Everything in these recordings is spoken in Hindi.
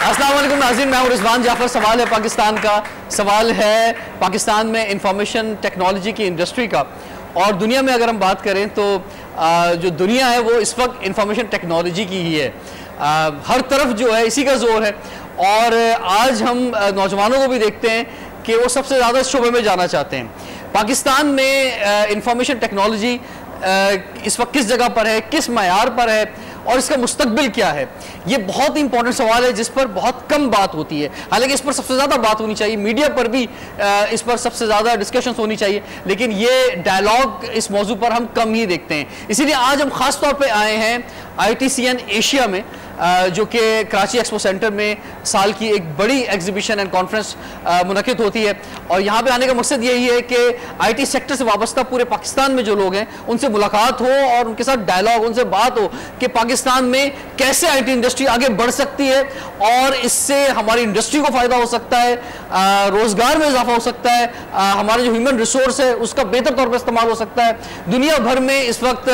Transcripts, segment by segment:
अस्सलाम वालेकुम नाज़रीन, मैं हूं रिजवान जाफर। सवाल है पाकिस्तान का, सवाल है पाकिस्तान में इंफॉर्मेशन टेक्नोलॉजी की इंडस्ट्री का। और दुनिया में अगर हम बात करें तो जो दुनिया है वो इस वक्त इंफॉर्मेशन टेक्नोलॉजी की ही है। हर तरफ जो है इसी का जोर है। और आज हम नौजवानों को भी देखते हैं कि वो सबसे ज़्यादा इस शोबे में जाना चाहते हैं। पाकिस्तान में इंफॉर्मेशन टेक्नोलॉजी इस वक्त किस जगह पर है, किस मयार पर है और इसका मुस्तकबिल क्या है, ये बहुत ही इंपॉर्टेंट सवाल है जिस पर बहुत कम बात होती है। हालांकि इस पर सबसे ज़्यादा बात होनी चाहिए, मीडिया पर भी इस पर सबसे ज़्यादा डिस्कशंस होनी चाहिए, लेकिन ये डायलॉग इस मौजू पर हम कम ही देखते हैं। इसीलिए आज हम ख़ास तौर पे आए हैं ITCN एशिया में, जो कि कराची एक्सपो सेंटर में साल की एक बड़ी एग्जीबिशन एंड कॉन्फ्रेंस मुनक़िद होती है। और यहाँ पे आने का मकसद यही है कि IT सेक्टर से वाबस्ता पूरे पाकिस्तान में जो लोग हैं उनसे मुलाकात हो और उनके साथ डायलॉग, उनसे बात हो कि पाकिस्तान में कैसे IT इंडस्ट्री आगे बढ़ सकती है और इससे हमारी इंडस्ट्री को फ़ायदा हो सकता है, रोज़गार में इजाफा हो सकता है, हमारा जो ह्यूमन रिसोर्स है उसका बेहतर तौर पर इस्तेमाल हो सकता है। दुनिया भर में इस वक्त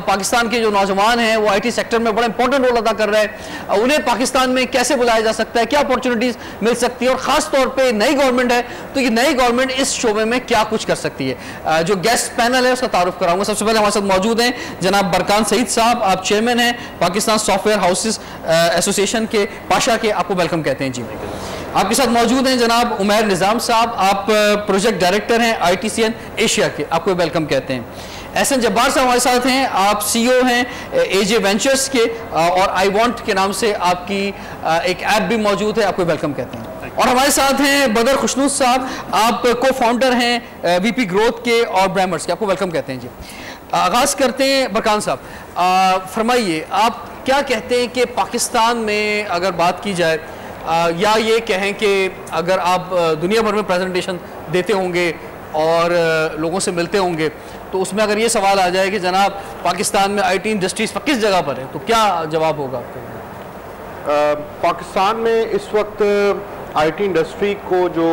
पाकिस्तान के जो नौजवान हैं वो IT सेक्टर में बड़ा इंपॉर्टेंट रोल अदा कर रहे हैं। उन्हें पाकिस्तान में कैसे बुलाया जा सकता है, क्या अपॉर्चुनिटीज मिल सकती है, और ख़ास तौर पे नई गवर्नमेंट है तो ये नई गवर्नमेंट इस शोबे में क्या कुछ कर सकती है। जो गेस्ट पैनल है उसका तारुफ कराऊंगा। सबसे पहले हमारे साथ मौजूद हैं जनाब बरकान सईद साहब, आप चेयरमैन हैं पाकिस्तान सॉफ्टवेयर हाउसेस एसोसिएशन के, पाशा के, आपको वेलकम कहते हैं जी। आपके साथ मौजूद हैं जनाब उमैर निज़ाम साहब, आप प्रोजेक्ट डायरेक्टर हैं ITCN एशिया के, आपको वेलकम कहते हैं। एहसन जब्बार साहब हमारे साथ हैं, आप CEO हैं AJ वेंचर्स के और आई वांट के नाम से आपकी एक ऐप भी मौजूद है, आपको वेलकम कहते हैं। और हमारे साथ हैं बदर खुशनूद साहब, आप को फाउंडर हैं VP ग्रोथ के और ब्राइमर्स के, आपको वेलकम कहते हैं जी। आगाज़ करते हैं बरकान साहब, फरमाइए आप क्या कहते हैं कि पाकिस्तान में अगर बात की जाए या ये कहें कि अगर आप दुनिया भर में प्रेजेंटेशन देते होंगे और लोगों से मिलते होंगे तो उसमें अगर ये सवाल आ जाए कि जनाब पाकिस्तान में IT इंडस्ट्रीज किस जगह पर है, तो क्या जवाब होगा आपका? पाकिस्तान में इस वक्त IT इंडस्ट्री को जो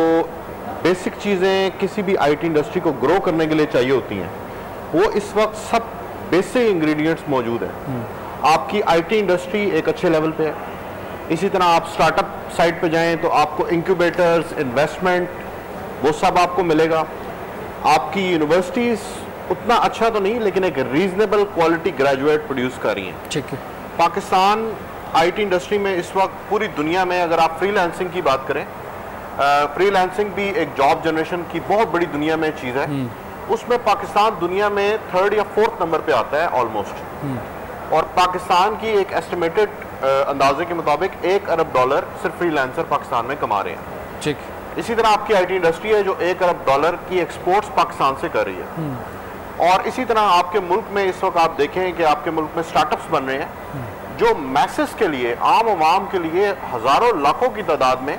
बेसिक चीज़ें किसी भी IT इंडस्ट्री को ग्रो करने के लिए चाहिए होती हैं वो इस वक्त सब बेसिक इंग्रेडिएंट्स मौजूद हैं। आपकी IT इंडस्ट्री एक अच्छे लेवल पे है। इसी तरह आप स्टार्टअप साइड पे जाएं तो आपको इंक्यूबेटर्स, इन्वेस्टमेंट, वो सब आपको मिलेगा। आपकी यूनिवर्सिटीज़ उतना अच्छा तो नहीं लेकिन एक रीजनेबल क्वालिटी ग्रेजुएट प्रोड्यूस कर रही हैं। ठीक है। पाकिस्तान IT इंडस्ट्री में इस वक्त पूरी दुनिया में अगर आप फ्रीलांसिंग की बात करें, फ्रीलांसिंग भी एक जॉब जनरेशन की बहुत बड़ी दुनिया में चीज़ है, उसमें पाकिस्तान दुनिया में 3rd या 4th नंबर पे आता है ऑलमोस्ट। और पाकिस्तान की एक एस्टिमेटेड अंदाजे के मुताबिक $1 अरब सिर्फ फ्रीलांसर पाकिस्तान में कमा रहे हैं। ठीक। इसी तरह आपकी IT इंडस्ट्री है जो $1 अरब की एक्सपोर्ट्स पाकिस्तान से कर रही है। और इसी तरह आपके मुल्क में इस वक्त आप देखें कि आपके मुल्क में स्टार्टअप्स बन रहे हैं जो मैसेस के लिए, आम आवाम के लिए हज़ारों लाखों की तादाद में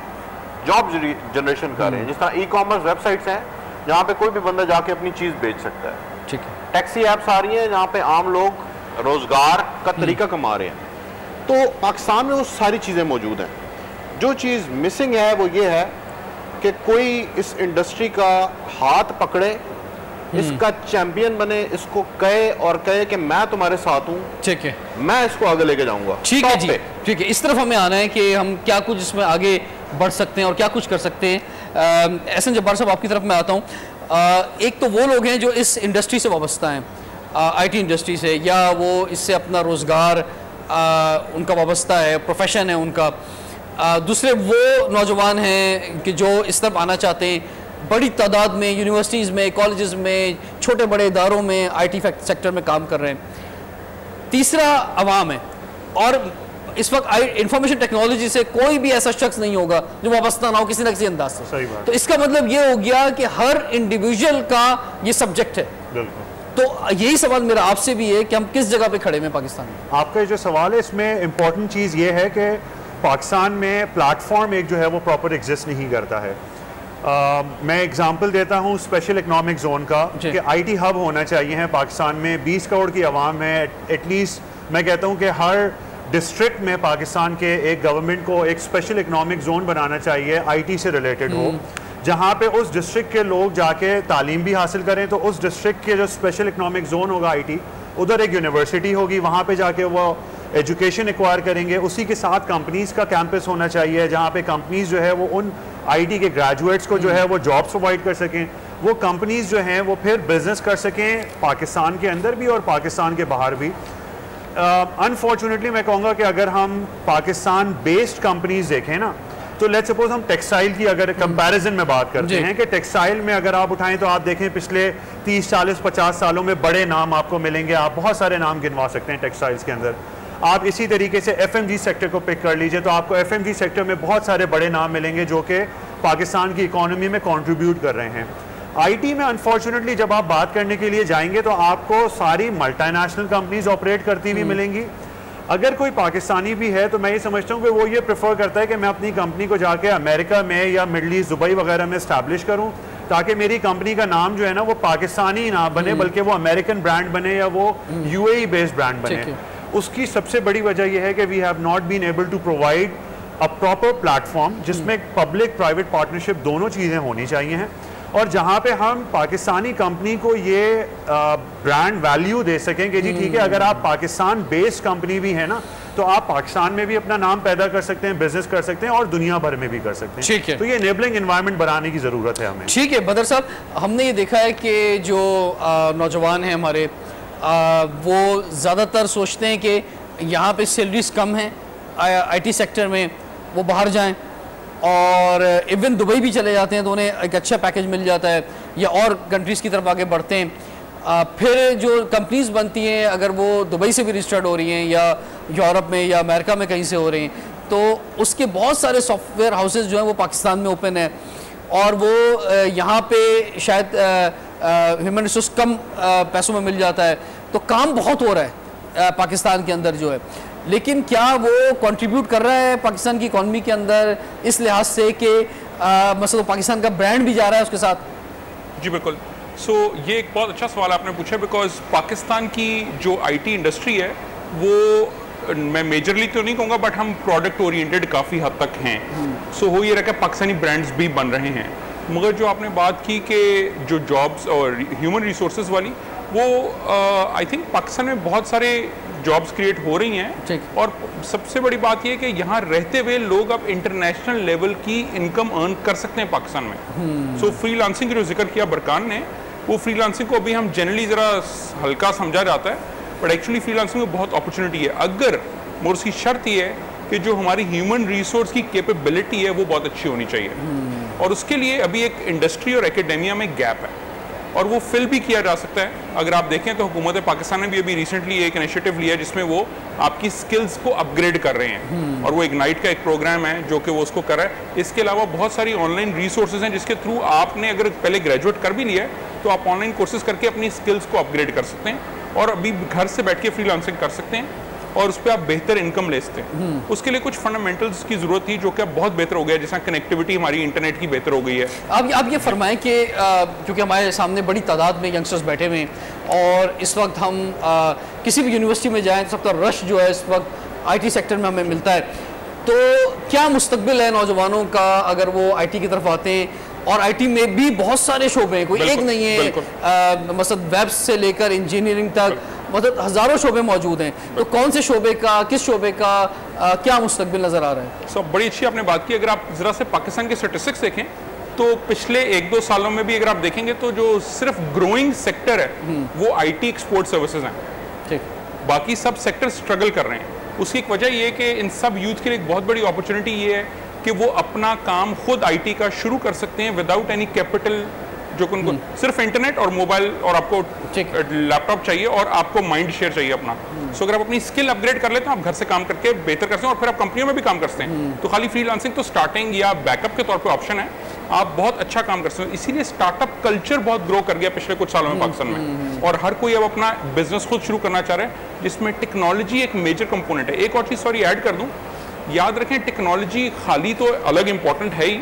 जॉब जनरेशन कर रहे हैं। जिस तरह E-कॉमर्स वेबसाइट्स हैं जहाँ पे कोई भी बंदा जाके अपनी चीज़ बेच सकता है। ठीक है। टैक्सी ऐप्स आ रही हैं जहाँ पे आम लोग रोज़गार का तरीका कमा रहे हैं। तो पाकिस्तान में वो सारी चीज़ें मौजूद हैं। जो चीज़ मिसिंग है वो ये है कि कोई इस इंडस्ट्री का हाथ पकड़े, इसका चैंपियन बने, इसको कहे और कहे कि मैं तुम्हारे साथ हूँ। ठीक है, मैं इसको आगे लेके जाऊंगा। ठीक है जी, ठीक है। इस तरफ हमें आना है कि हम क्या कुछ इसमें आगे बढ़ सकते हैं और क्या कुछ कर सकते हैं। एहसन जब्बार साहब आपकी तरफ मैं आता हूँ। एक तो वो लोग हैं जो इस इंडस्ट्री से वाबस्ता हैं, IT इंडस्ट्री से, या वो इससे अपना रोज़गार उनका वाबस्ता है, प्रोफेशन है उनका। दूसरे वो नौजवान हैं कि जो इस तरफ आना चाहते हैं, बड़ी तादाद में यूनिवर्सिटीज़ में, कॉलेजेस में, छोटे बड़े इदारों में IT सेक्टर में काम कर रहे हैं। तीसरा अवाम है, और इस वक्त इंफॉर्मेशन टेक्नोलॉजी से कोई भी ऐसा शख्स नहीं होगा जो वाबस्ता ना हो किसी न किसी अंदाज से। सही बात। तो इसका मतलब ये हो गया कि हर इंडिविजुअल का ये सब्जेक्ट है। बिल्कुल। तो यही सवाल मेरा आपसे भी है कि हम किस जगह पे खड़े हैं पाकिस्तान में। आपका जो सवाल है इसमें इम्पॉर्टेंट चीज़ ये है कि पाकिस्तान में प्लेटफॉर्म एक जो है वो प्रॉपर एग्जिस्ट नहीं करता है। मैं एग्जांपल देता हूँ स्पेशल इकोनॉमिक जोन का कि IT हब होना चाहिए है पाकिस्तान में। 20 करोड़ की आवाम है। एटलीस्ट मैं कहता हूँ कि हर डिस्ट्रिक्ट में पाकिस्तान के एक गवर्नमेंट को एक स्पेशल इकोनॉमिक जोन बनाना चाहिए IT से रिलेटेड हो, जहाँ पे उस डिस्ट्रिक्ट के लोग जाके तालीम भी हासिल करें। तो उस डिस्ट्रिक्ट के जो स्पेशल इकोनॉमिक जोन होगा IT, उधर एक यूनिवर्सिटी होगी, वहाँ पे जाके वो एजुकेशन एक्वायर करेंगे, उसी के साथ कंपनीज का कैंपस होना चाहिए जहाँ पे कंपनीज जो है वो उन आईटी के ग्रेजुएट्स को जो है वो जॉब्स प्रोवाइड कर सकें, वो कंपनीज जो हैं वो फिर बिजनेस कर सकें पाकिस्तान के अंदर भी और पाकिस्तान के बाहर भी। अनफॉर्चुनेटली मैं कहूँगा कि अगर हम पाकिस्तान बेस्ड कंपनीज देखें ना, तो लेट्स सपोज हम टेक्सटाइल की अगर कंपैरिजन में बात करते हैं कि टेक्सटाइल में अगर आप उठाएं तो आप देखें पिछले 30, 40, 50 सालों में बड़े नाम आपको मिलेंगे, आप बहुत सारे नाम गिनवा सकते हैं टेक्सटाइल्स के अंदर। आप इसी तरीके से एफएमजी सेक्टर को पिक कर लीजिए तो आपको एफएमजी सेक्टर में बहुत सारे बड़े नाम मिलेंगे जो कि पाकिस्तान की इकोनॉमी में कंट्रीब्यूट कर रहे हैं। आईटी में अनफॉर्चुनेटली जब आप बात करने के लिए जाएंगे तो आपको सारी मल्टीनेशनल कंपनीज ऑपरेट करती हुई मिलेंगी। अगर कोई पाकिस्तानी भी है तो मैं ये समझता हूँ कि वो ये प्रेफर करता है कि मैं अपनी कंपनी को जाके अमेरिका में या मिडल ईस्ट दुबई वगैरह में इस्टेब्लिश करूँ, ताकि मेरी कंपनी का नाम जो है ना वो पाकिस्तानी ना बने बल्कि वो अमेरिकन ब्रांड बने या वो यूएई बेस्ड ब्रांड बने। उसकी सबसे बड़ी वजह यह है कि we have not been able to provide a proper platform जिसमें पब्लिक प्राइवेट पार्टनरशिप दोनों चीज़ें होनी चाहिए हैं, और जहाँ पे हम पाकिस्तानी कंपनी को ये ब्रांड वैल्यू दे सकें कि जी ठीक है, अगर आप पाकिस्तान बेस्ड कंपनी भी है ना तो आप पाकिस्तान में भी अपना नाम पैदा कर सकते हैं, बिजनेस कर सकते हैं और दुनिया भर में भी कर सकते हैं। ठीक है, तो ये एनेबलिंग एनवायरनमेंट बनाने की ज़रूरत है हमें। ठीक है बदर साहब, हमने ये देखा है कि जो नौजवान हैं हमारे वो ज़्यादातर सोचते हैं कि यहाँ पे सैलरीज कम हैं आईटी सेक्टर में, वो बाहर जाएं, और इवन दुबई भी चले जाते हैं तो उन्हें एक अच्छा पैकेज मिल जाता है या और कंट्रीज़ की तरफ आगे बढ़ते हैं। फिर जो कंपनीज बनती हैं अगर वो दुबई से भी रजिस्टर्ड हो रही हैं या यूरोप में या अमेरिका में कहीं से हो रही हैं, तो उसके बहुत सारे सॉफ्टवेयर हाउसेज जो हैं वो पाकिस्तान में ओपन है, और वो यहाँ पे शायद ह्यूमन रिसोर्स कम पैसों में मिल जाता है, तो काम बहुत हो रहा है पाकिस्तान के अंदर जो है। लेकिन क्या वो कंट्रीब्यूट कर रहा है पाकिस्तान की इकॉनमी के अंदर इस लिहाज से कि मतलब पाकिस्तान का ब्रांड भी जा रहा है उसके साथ? जी बिल्कुल। ये एक बहुत अच्छा सवाल आपने पूछा, बिकॉज पाकिस्तान की जो आईटी इंडस्ट्री है वो मैं मेजरली तो नहीं कहूँगा बट हम प्रोडक्ट ओरिएंटेड काफ़ी हद तक हैं। हो ये रखा पाकिस्तानी ब्रांड्स भी बन रहे हैं, मगर जो आपने बात की कि जो जॉब्स और ह्यूमन रिसोर्सेज वाली, वो आई थिंक पाकिस्तान में बहुत सारे जॉब्स क्रिएट हो रही हैं, और सबसे बड़ी बात यह है कि यहाँ रहते हुए लोग अब इंटरनेशनल लेवल की इनकम अर्न कर सकते हैं पाकिस्तान में। फ्रीलांसिंग की जो जिक्र किया बरकान ने, वो फ्रीलांसिंग को अभी हम जनरली ज़रा हल्का समझा जाता है, बट एक्चुअली फ्रीलांसिंग में बहुत अपॉर्चुनिटी है, अगर और उसकी शर्त यह है कि जो हमारी ह्यूमन रिसोर्स की कैपेबिलिटी है वो बहुत अच्छी होनी चाहिए, और उसके लिए अभी एक इंडस्ट्री और एकेडेमिया में गैप है और वो फिल भी किया जा सकता है। अगर आप देखें तो हुकूमत पाकिस्तान ने भी अभी रिसेंटली एक इनिशिएटिव लिया जिसमें वो आपकी स्किल्स को अपग्रेड कर रहे हैं, और वो इग्नाइट का एक प्रोग्राम है जो कि वो उसको कर रहा है। इसके अलावा बहुत सारी ऑनलाइन रिसोर्सेज हैं जिसके थ्रू आपने अगर पहले ग्रेजुएट कर भी लिया है तो आप ऑनलाइन कोर्सेज करके अपनी स्किल्स को अपग्रेड कर सकते हैं और अभी घर से बैठ के फ्रीलांसिंग कर सकते हैं और उस पर आप बेहतर इनकम ले सकते हैं। उसके लिए कुछ फंडामेंटल्स की जरूरत थी जो कि अब बहुत बेहतर हो गया, जैसा कनेक्टिविटी हमारी इंटरनेट की बेहतर हो गई है। आप ये फरमाएं कि क्योंकि हमारे सामने बड़ी तादाद में यंगस्टर्स बैठे हुए हैं और इस वक्त हम किसी भी यूनिवर्सिटी में जाएं तो सबका रश जो है इस वक्त आईटी सेक्टर में हमें मिलता है, तो क्या मुस्तकबिल है नौजवानों का अगर वो आईटी की तरफ आते हैं? और आईटी में भी बहुत सारे शोबे हैं, कोई एक नहीं है, मतलब वेब से लेकर इंजीनियरिंग तक मतलब हजारों शोबे मौजूद हैं, तो कौन से शोबे का, किस शोबे का क्या मुस्तकबिल नजर आ रहा है? बड़ी अच्छी आपने बात की। अगर आप जरा से पाकिस्तान के स्टैटिस्टिक्स देखें तो पिछले 1-2 सालों में भी अगर आप देखेंगे तो जो सिर्फ ग्रोइंग सेक्टर है वो आईटी एक्सपोर्ट सर्विसेज हैं, ठीक, बाकी सब सेक्टर स्ट्रगल कर रहे हैं। उसकी एक वजह ये है कि इन सब यूथ के लिए एक बहुत बड़ी अपॉर्चुनिटी ये है कि वो अपना काम खुद आईटी का शुरू कर सकते हैं विदाउट एनी कैपिटल, जो उनको सिर्फ इंटरनेट और मोबाइल और आपको लैपटॉप चाहिए और आपको माइंड शेयर चाहिए अपना। सो अगर आप अपनी स्किल अपग्रेड कर लेते हैं, आप घर से काम करके बेहतर कर सकते हैं और फिर आप कंपनियों में भी काम कर सकते हैं। तो खाली फ्रीलांसिंग तो स्टार्टिंग या बैकअप के तौर पे ऑप्शन है, आप बहुत अच्छा काम कर सकते हैं। इसीलिए स्टार्टअप कल्चर बहुत ग्रो कर गया पिछले कुछ सालों में पाकिस्तान में, और हर कोई अब अपना बिजनेस खुद शुरू करना चाह रहा है जिसमें टेक्नोलॉजी एक मेजर कंपोनेंट है। एक और चीज़ सॉरी ऐड कर दूँ, याद रखें टेक्नोलॉजी खाली तो अलग इंपॉर्टेंट है ही,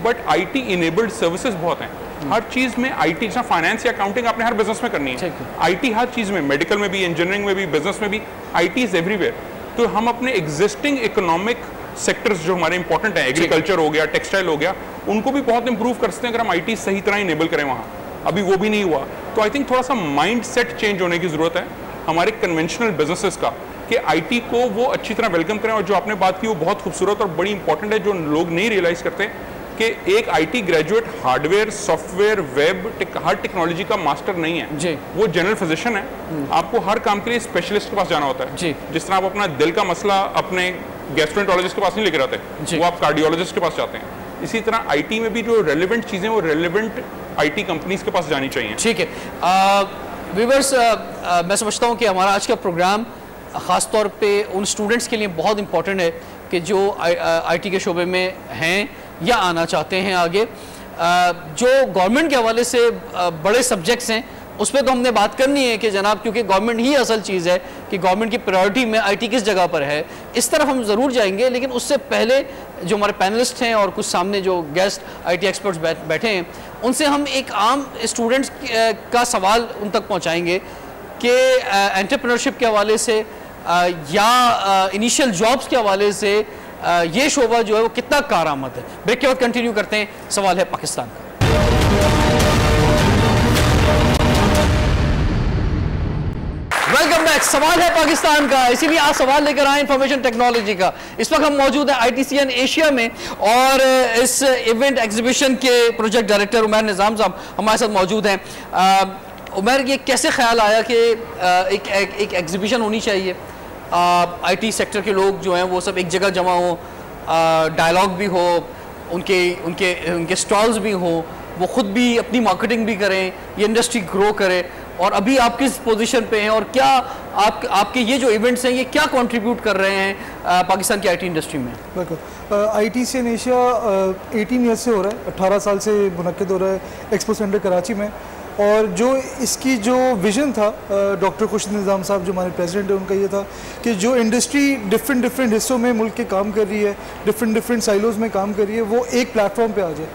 बट आईटी इनेबल्ड सर्विसेज बहुत हैं। हर चीज में आईटी, जैसा फाइनेंस या अकाउंटिंग आपने हर बिजनेस में करनी है, आईटी हर चीज में, मेडिकल में भी, इंजीनियरिंग में भी, बिजनेस में भी, आईटी इज एवरीवेयर। तो हम अपने एग्जिस्टिंग इकोनॉमिक सेक्टर्स जो हमारे इंपॉर्टेंट हैं, एग्रीकल्चर हो गया, टेक्सटाइल हो गया, उनको भी बहुत इंप्रूव कर सकते हैं अगर हम आईटी सही तरह इनेबल करें वहाँ। अभी वो भी नहीं हुआ, तो आई थिंक थोड़ा सा माइंड सेट चेंज होने की जरूरत है हमारे कन्वेंशनल बिजनेसेस का, कि आईटी को वो अच्छी तरह वेलकम करें। और जो आपने बात की वो बहुत खूबसूरत और बड़ी इंपॉर्टेंट है, जो लोग नहीं रियलाइज करते कि एक IT graduate hardware, software, web, her technology का मास्टर नहीं है जी। वो जनरल फिजिशियन है। आपको हर काम के लिए स्पेशलिस्ट के पास जाना होता है जी। जिस तरह आप अपना दिल का मसला अपने गैस्ट्रोएंटरोलॉजिस्ट के पास नहीं लेकर आते, वो आप कार्डियोलॉजिस्ट के पास जाते हैं। इसी तरह आईटी में भी जो रेलेवेंट चीजें वो रेलेवेंट आईटी कंपनीज के पास जानी चाहिए। ठीक है व्यूअर्स, मैं समझता हूँ कि हमारा आज का प्रोग्राम ख़ास तौर पे उन स्टूडेंट्स के लिए बहुत इंपॉर्टेंट है कि जो आईटी के शोबे में हैं या आना चाहते हैं आगे। जो गवर्नमेंट के हवाले से बड़े सब्जेक्ट्स हैं उस पर तो हमने बात करनी है कि जनाब, क्योंकि गवर्नमेंट ही असल चीज़ है कि गवर्नमेंट की प्रायोरिटी में आईटी किस जगह पर है, इस तरफ हम ज़रूर जाएंगे। लेकिन उससे पहले जो हमारे पैनलिस्ट हैं और कुछ सामने जो गेस्ट आईटी एक्सपर्ट्स बैठे हैं, उनसे हम एक आम स्टूडेंट्स का सवाल उन तक पहुंचाएंगे कि एंटरप्रेन्योरशिप के हवाले से या इनिशियल जॉब्स के हवाले से ये शोबा जो है वो कितना कारआमद है। ब्रेक के बाद कंटिन्यू करते हैं। सवाल है पाकिस्तान का। Welcome back. सवाल है पाकिस्तान का, इसीलिए आज सवाल लेकर आए इंफॉर्मेशन टेक्नोलॉजी का। इस वक्त हम मौजूद हैं ITCN एशिया में और इस इवेंट एग्जीबिशन के प्रोजेक्ट डायरेक्टर उमैर निज़ाम साहब हमारे साथ मौजूद हैं। उमैर, ये कैसे ख्याल आया कि एक एग्जीबिशन होनी चाहिए, आईटी सेक्टर के लोग जो हैं वो सब एक जगह जमा हो, डायलॉग भी हो, उनके स्टॉल्स भी हो, वो ख़ुद भी अपनी मार्केटिंग भी करें, ये इंडस्ट्री ग्रो करे। और अभी आप किस पोजीशन पे हैं और क्या आपके ये जो इवेंट्स हैं ये क्या कंट्रीब्यूट कर रहे हैं पाकिस्तान की आईटी इंडस्ट्री में? बिल्कुल, ITCN एशिया 18 ईयर्स से हो रहा है, 18 साल से मुनक्किद हो रहा है एक्सपो सेंटर कराची में। और जो इसकी जो विज़न था डॉक्टर खुर्शीद निज़ाम साहब जो हमारे प्रेसिडेंट हैं, उनका ये था कि जो इंडस्ट्री डिफरेंट हिस्सों में मुल्क के काम कर रही है, डिफरेंट साइलोज़ में काम कर रही है, वो एक प्लेटफॉर्म पे आ जाए।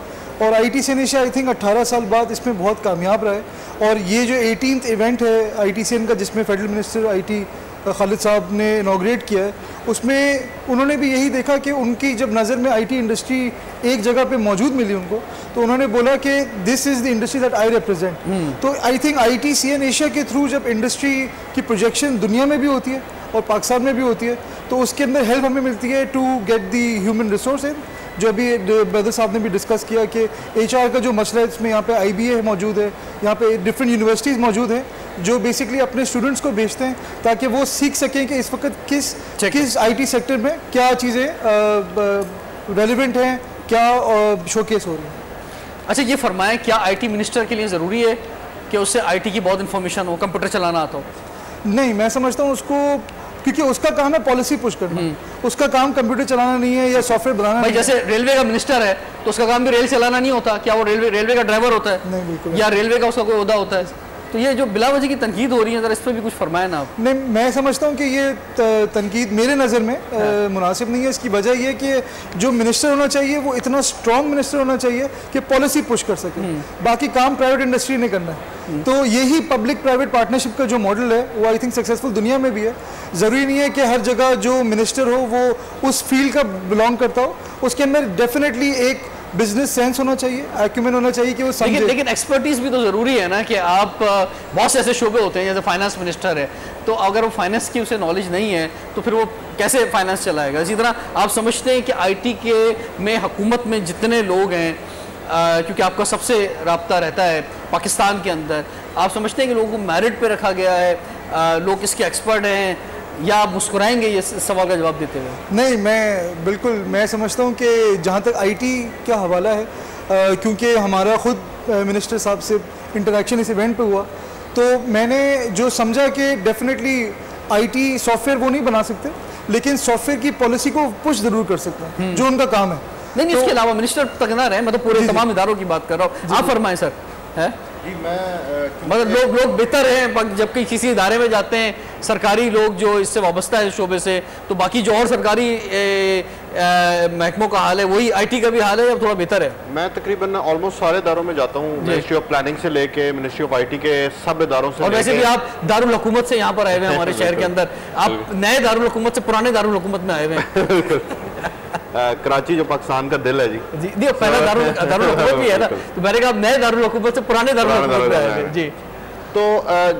और ITCN एशिया आई थिंक 18 साल बाद इसमें बहुत कामयाब रहा है। और ये जो 18th इवेंट है ITCN का, जिसमें फेडरल मिनिस्टर IT खालिद साहब ने इनाग्रेट किया है, उसमें उन्होंने भी यही देखा कि उनकी जब नज़र में आईटी इंडस्ट्री एक जगह पे मौजूद मिली उनको, तो उन्होंने बोला कि this is the industry that I represent. तो आई थिंक ITCN एशिया के थ्रू जब इंडस्ट्री की प्रोजेक्शन दुनिया में भी होती है और पाकिस्तान में भी होती है, तो उसके अंदर हेल्प हमें मिलती है to get the human resource in. जो अभी ब्रदर साहब ने भी डिस्कस किया कि HR का जो मसला है, इसमें यहाँ पे IBA मौजूद है, यहाँ पे डिफरेंट यूनिवर्सिटीज़ मौजूद हैं जो बेसिकली अपने स्टूडेंट्स को भेजते हैं ताकि वो सीख सकें कि इस वक्त किस IT सेक्टर में क्या चीज़ें रेलिवेंट हैं, क्या शोकेस हो रही हैं। अच्छा, ये फरमाएं, क्या IT मिनिस्टर के लिए ज़रूरी है कि उससे IT की बहुत इन्फॉर्मेशन हो, कंप्यूटर चलाना आता हो? नहीं, मैं समझता हूँ उसको, क्योंकि उसका काम है पॉलिसी पुश करना, उसका काम कंप्यूटर चलाना नहीं है या सॉफ्टवेयर बनाना भाई, जैसे रेलवे का मिनिस्टर है तो उसका काम भी रेल चलाना नहीं होता क्या? वो रेलवे का ड्राइवर होता है? नहीं, बिल्कुल। या रेलवे का उसका कोई ओहदा होता है? तो ये जो बिलावजह की तनकीद हो रही है, जरा इस पर भी कुछ फरमाया ना आप। नहीं, मैं समझता हूँ कि ये तनकीद मेरे नज़र में मुनासिब नहीं है। इसकी वजह ये कि जो मिनिस्टर होना चाहिए वो इतना स्ट्रॉन्ग मिनिस्टर होना चाहिए कि पॉलिसी पुश कर सके, बाकी काम प्राइवेट इंडस्ट्री ने करना है। तो यही पब्लिक प्राइवेट पार्टनरशिप का जो मॉडल है वो आई थिंक सक्सेसफुल दुनिया में भी है। ज़रूरी नहीं है कि हर जगह जो मिनिस्टर हो वो उस फील्ड का बिलोंग करता हो, उसके अंदर डेफिनेटली एक बिजनेस सेंस होना चाहिए, एक्यूमेन होना चाहिए कि वो समझे। लेकिन एक्सपर्टीज भी तो ज़रूरी है ना, कि आप बहुत से ऐसे शोबे होते हैं, जैसे फाइनेंस मिनिस्टर है, तो अगर वो फाइनेंस की उसे नॉलेज नहीं है तो फिर वो कैसे फाइनेंस चलाएगा? इसी तरह आप समझते हैं कि IT के में हुकूमत में जितने लोग हैं, क्योंकि आपका सबसे रब्ता रहता है पाकिस्तान के अंदर, आप समझते हैं कि लोगों को मेरिट पे रखा गया है, लोग इसके एक्सपर्ट हैं, या आप मुस्कुराएंगे ये सवाल का जवाब देते हुए? नहीं, मैं समझता हूँ कि जहाँ तक IT का हवाला है, क्योंकि हमारा खुद मिनिस्टर साहब से इंटरेक्शन इस इवेंट पे हुआ, तो मैंने जो समझा कि डेफिनेटली IT सॉफ्टवेयर वो नहीं बना सकते, लेकिन सॉफ्टवेयर की पॉलिसी को पुश ज़रूर कर सकते हैं, जो उनका काम है। नहीं, इसके अलावा मिनिस्टर तक ना रहे, मतलब पूरे तमाम इदारों की बात कर रहा हूँ। आप फरमाएं सर। है मगर लोग बेहतर हैं, जबकि किसी इदारे में जाते हैं सरकारी लोग जो इससे वाबस्ता है शोबे से, तो बाकी जो और सरकारी महकमों का हाल है वही IT का भी हाल है या थोड़ा बेहतर है? मैं तकरीबन ऑलमोस्ट सारे इदारों में जाता हूँ, मिनिस्ट्री ऑफ प्लानिंग से लेके मिनिस्ट्री ऑफ IT के सब इदारों से। और वैसे भी आप दारुल हुकूमत से यहाँ पर आए हुए हैं हमारे शहर के अंदर, आप नए दारुल हुकूमत से पुराने दारुल हुकूमत में आए हुए हैं। कराची जो पाकिस्तान का दिल है जी। जी, पहला दारुल हुकूमत भी है ना, तो मैंने कहा नए दारुल हुकूमत से पुराने दारुल हुकूमत में आए हुए। जी, तो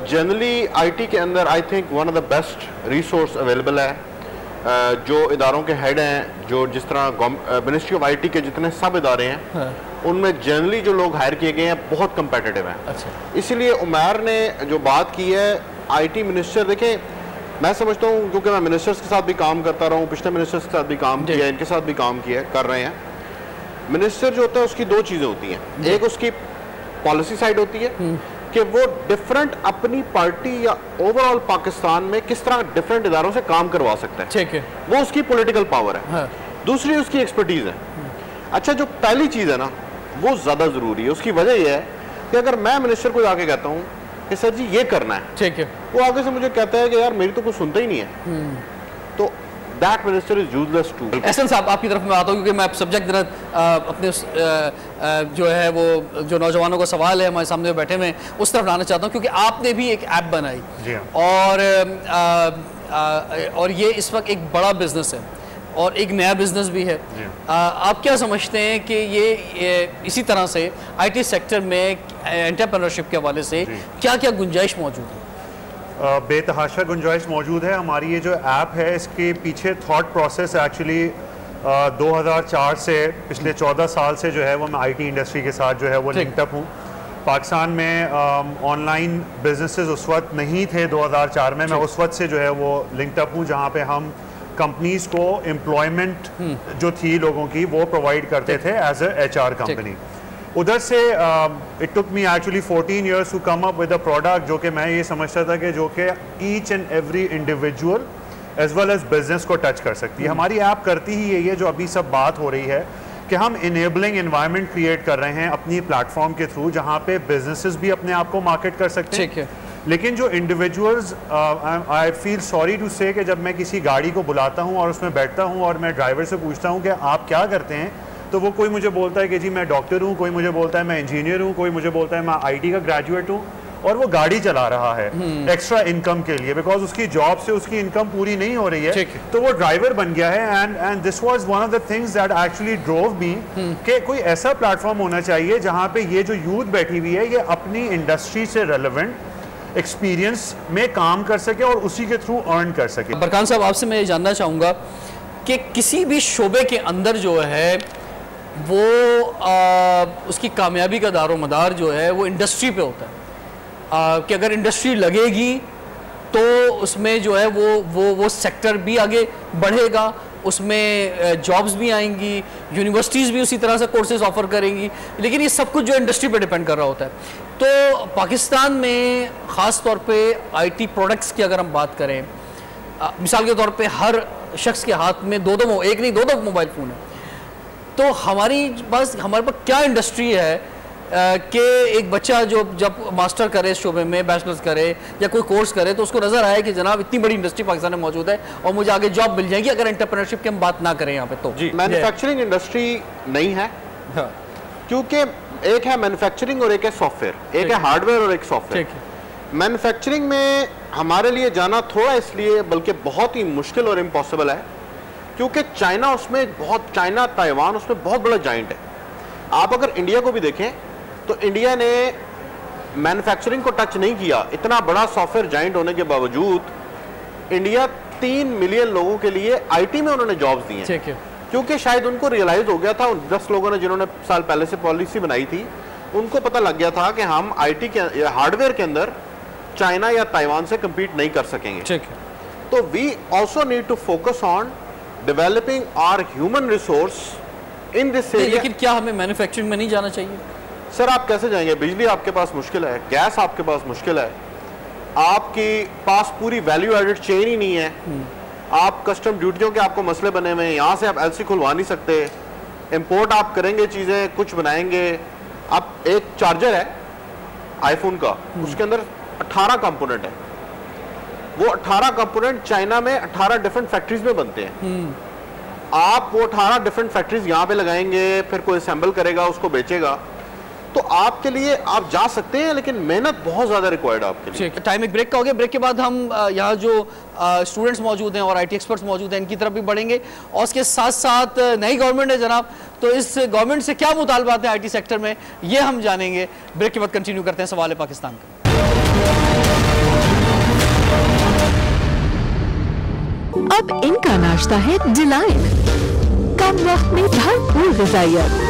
जनरली आईटी के अंदर I think one of the best resource available है। जो इदारों के हेड हैं, जो जिस तरह मिनिस्ट्री ऑफ आईटी के जितने सब इदारे हैं, हाँ। उनमें जनरली जो लोग हायर किए गए हैं बहुत कंपेटिटिव हैं। अच्छा। इसीलिए उमर ने जो बात की है आईटी मिनिस्टर, देखें मैं समझता हूँ क्योंकि मैं मिनिस्टर्स के साथ भी काम करता रहा हूँ, पिछले मिनिस्टर्स के साथ भी काम किया, इनके साथ भी काम किया कर रहे हैं। मिनिस्टर जो होता है उसकी दो चीज़ें होती हैं, एक उसकी पॉलिसी साइड होती है कि वो डिफरेंट अपनी पार्टी या ओवरऑल पाकिस्तान में किस तरह डिफरेंट इदारों से काम करवा सकता है, ठीक है, वो उसकी पॉलिटिकल पावर है। हाँ। दूसरी उसकी एक्सपर्टीज है। अच्छा, जो पहली चीज़ है ना वो ज़्यादा ज़रूरी है। उसकी वजह यह है कि अगर मैं मिनिस्टर को जाके कहता हूँ कि सर जी ये करना है, ठीक है, वो आगे से मुझे कहता है कि यार मेरी तो कुछ सुनता ही नहीं है, तो that minister is useless too. Ehsan sahab, आपकी तरफ मैं आता हूँ क्योंकि मैं सब्जेक्ट अपने जो है वो जो नौजवानों का सवाल है हमारे सामने बैठे में उस तरफ लाना चाहता हूँ, क्योंकि आपने भी एक ऐप बनाई और ये इस वक्त एक बड़ा बिजनेस है और एक नया बिजनेस भी है। आप क्या समझते हैं कि ये इसी तरह से आईटी सेक्टर में एंटरप्रेन्योरशिप के हवाले से क्या क्या गुंजाइश मौजूद है? बेतहाशा गुंजाइश मौजूद है। हमारी ये जो ऐप है इसके पीछे थॉट प्रोसेस एक्चुअली 2004 से पिछले 14 साल से जो है वो मैं आईटी इंडस्ट्री के साथ जो है वो लिंक्ड अप हूँ। पाकिस्तान में ऑनलाइन बिजनेसेस उस वक्त नहीं थे 2004 में, मैं उस वक्त से जो है वो लिंक्ड अप हूँ जहाँ पे हम कंपनीज को एम्प्लॉयमेंट जो थी लोगों की वो प्रोवाइड करते थे एज ए एचआर कंपनी। उधर से it took me actually 14 years to come up with a product जो कि मैं ये समझता था कि जो कि each and every individual as well as business को टच कर सकती है। हमारी ऐप करती ही यही है जो अभी सब बात हो रही है कि हम इनेबलिंग एनवायरनमेंट क्रिएट कर रहे हैं अपनी प्लेटफॉर्म के थ्रू जहाँ पे बिजनेसेस भी अपने आप को मार्केट कर सकते हैं, लेकिन जो individuals I feel sorry to say कि जब मैं किसी गाड़ी को बुलाता हूँ और उसमें बैठता हूँ और मैं ड्राइवर से पूछता हूँ कि आप क्या करते हैं, तो वो कोई मुझे बोलता है कि जी मैं डॉक्टर हूँ, कोई मुझे बोलता है मैं इंजीनियर हूँ, कोई मुझे बोलता है मैं आईटी का ग्रेजुएट हूँ, और वो गाड़ी चला रहा है एक्स्ट्रा इनकम के लिए बिकॉज उसकी जॉब से उसकी इनकम पूरी नहीं हो रही है, तो वो ड्राइवर बन गया है। And this was one of the things that actually drove मी कि कोई ऐसा प्लेटफॉर्म होना चाहिए जहाँ पे ये जो यूथ बैठी हुई है ये अपनी इंडस्ट्री से रेलेवेंट एक्सपीरियंस में काम कर सके और उसी के थ्रू अर्न कर सके। बरकान साहब, आपसे मैं ये जानना चाहूँगा कि किसी भी शोबे के अंदर जो है वो उसकी कामयाबी का दारोमदार जो है वो इंडस्ट्री पे होता है कि अगर इंडस्ट्री लगेगी तो उसमें जो है वो सेक्टर भी आगे बढ़ेगा, उसमें जॉब्स भी आएंगी, यूनिवर्सिटीज़ भी उसी तरह से कोर्सेज ऑफर करेंगी, लेकिन ये सब कुछ जो इंडस्ट्री पे डिपेंड कर रहा होता है। तो पाकिस्तान में ख़ास तौर पे आईटी प्रोडक्ट्स की अगर हम बात करें, मिसाल के तौर पे हर शख्स के हाथ में एक नहीं दो मोबाइल फ़ोन है, तो हमारे पास क्या इंडस्ट्री है कि एक बच्चा जो जब मास्टर करे इस शोबे में, बैचलर्स करे या कोई कोर्स करे, तो उसको नज़र आए कि जनाब इतनी बड़ी इंडस्ट्री पाकिस्तान में मौजूद है और मुझे आगे जॉब मिल जाएगी अगर एंटरप्रेन्योरशिप की हम बात ना करें यहाँ पे। तो जी, मैन्युफैक्चरिंग इंडस्ट्री नहीं है, हाँ। क्योंकि एक है मैन्युफैक्चरिंग और एक है सॉफ्टवेयर, एक है हार्डवेयर और एक सॉफ्टवेयर। मैन्युफैक्चरिंग में हमारे लिए जाना थोड़ा इसलिए बल्कि बहुत ही मुश्किल और इम्पॉसिबल है क्योंकि चाइना ताइवान उसमें बहुत बड़ा जाइंट है। आप अगर इंडिया को भी देखें तो इंडिया ने मैन्युफैक्चरिंग को टच नहीं किया, इतना बड़ा सॉफ्टवेयर जाइंट होने के बावजूद इंडिया 3 मिलियन लोगों के लिए आईटी में उन्होंने जॉब्स दी हैं, क्योंकि शायद उनको रियलाइज हो गया था, 10 लोगों ने जिन्होंने साल पहले से पॉलिसी बनाई थी उनको पता लग गया था कि हम आईटी के हार्डवेयर के अंदर चाइना या ताइवान से कम्पीट नहीं कर सकेंगे। तो we also need to focus on developing our human resource in this area. लेकिन क्या हमें मैन्युफैक्चरिंग में नहीं जाना चाहिए? सर आप कैसे जाएंगे? बिजली आपके पास मुश्किल है, गैस आपके पास मुश्किल है, आपके पास पूरी वैल्यू एडेड चेन ही नहीं है, आप कस्टम ड्यूटियों के आपको मसले बने हुए हैं, यहाँ से आप एलसी खुलवा नहीं सकते, इंपोर्ट आप करेंगे चीज़ें कुछ बनाएंगे। अब एक चार्जर है आईफोन का, उसके अंदर 18 कंपोनेंट है, वो 18 कंपोनेंट चाइना में 18 डिफरेंट फैक्ट्रीज में बनते हैं। आप वो 18 डिफरेंट फैक्ट्रीज यहाँ पे लगाएंगे, फिर कोई असेंबल करेगा उसको बेचेगा, तो आपके लिए आप जा सकते हैं लेकिन मेहनत बहुत ज़्यादा रिक्वायर्ड है आपके लिए। टाइम एक ब्रेक का हो गया, ब्रेक के बाद हम यहाँ जो स्टूडेंट्स मौजूद हैं और आईटी एक्सपर्ट्स मौजूद हैं इनकी तरफ भी बढ़ेंगे और उसके साथ साथ नई गवर्नमेंट है जनाब, तो इस गवर्नमेंट से क्या मुतालबात हैं आईटी सेक्टर में ये हम जानेंगे। ब्रेक के बाद कंटिन्यू करते हैं सवाल है पाकिस्तान का। अब इनका नाश्ता है डिलाइट, कम वक्त में भरपूर ग़िज़ाइयत।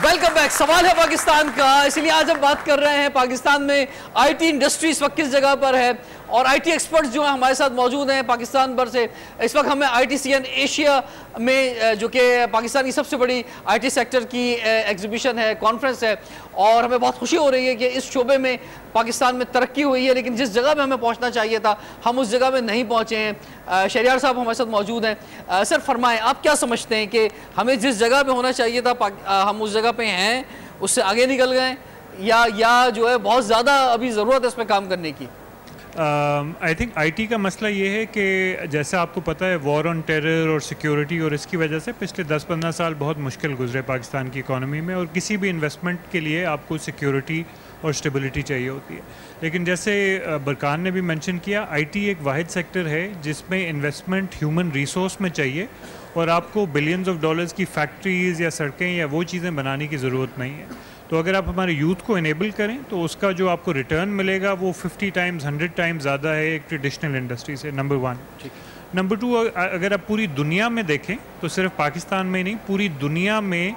Welcome back. सवाल है पाकिस्तान का, इसलिए आज हम बात कर रहे हैं पाकिस्तान में आईटी इंडस्ट्री इस वक्त किस जगह पर है, और आईटी एक्सपर्ट्स जो हैं हमारे साथ मौजूद हैं पाकिस्तान भर से। इस वक्त हमें ITCN एशिया में, जो कि पाकिस्तान की सबसे बड़ी आईटी सेक्टर की एग्जीबिशन है, कॉन्फ्रेंस है, और हमें बहुत खुशी हो रही है कि इस शोबे में पाकिस्तान में तरक्की हुई है, लेकिन जिस जगह में हमें पहुंचना चाहिए था हम उस जगह में नहीं पहुंचे हैं। शहरियार साहब हमारे साथ मौजूद हैं। सर फरमाएं, आप क्या समझते हैं कि हमें जिस जगह पे होना चाहिए था हम उस जगह पे हैं, उससे आगे निकल गए, या जो है बहुत ज़्यादा अभी ज़रूरत है इस पर काम करने की? आई थिंक आईटी का मसला ये है कि जैसा आपको पता है, वॉर ऑन टेरर और सिक्योरिटी, और इसकी वजह से पिछले 10-15 साल बहुत मुश्किल गुजरे पाकिस्तान की इकॉनमी में, और किसी भी इन्वेस्टमेंट के लिए आपको सिक्योरिटी और स्टेबिलिटी चाहिए होती है। लेकिन जैसे बरकान ने भी मेंशन किया, आईटी एक वाहिद सेक्टर है जिसमें इन्वेस्टमेंट ह्यूमन रिसोर्स में चाहिए, और आपको बिलियंस ऑफ डॉलर्स की फैक्ट्रीज़ या सड़कें या वो चीज़ें बनाने की ज़रूरत नहीं है। तो अगर आप हमारे यूथ को इनेबल करें तो उसका जो आपको रिटर्न मिलेगा वो 50 टाइम्स 100 टाइम्स ज़्यादा है एक ट्रेडिशनल इंडस्ट्री से। नंबर 1। नंबर 2, अगर आप पूरी दुनिया में देखें तो सिर्फ पाकिस्तान में नहीं, पूरी दुनिया में